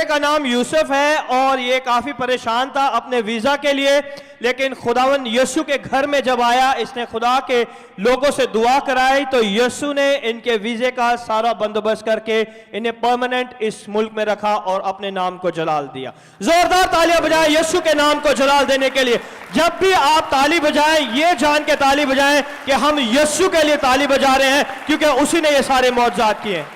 का नाम यूसुफ है और ये काफी परेशान था अपने वीजा के लिए, लेकिन खुदावन यीशु के घर में जब आया, इसने खुदा के लोगों से दुआ कराई तो यीशु ने इनके वीजे का सारा बंदोबस्त करके इन्हें परमानेंट इस मुल्क में रखा और अपने नाम को जलाल दिया। जोरदार तालियां बजाएं यीशु के नाम को जलाल देने के लिए। जब भी आप ताली बजाएं, ये जान के ताली बजाएं कि हम यीशु के लिए ताली बजा रहे हैं, क्योंकि उसी ने ये सारे मौजूदात किए हैं।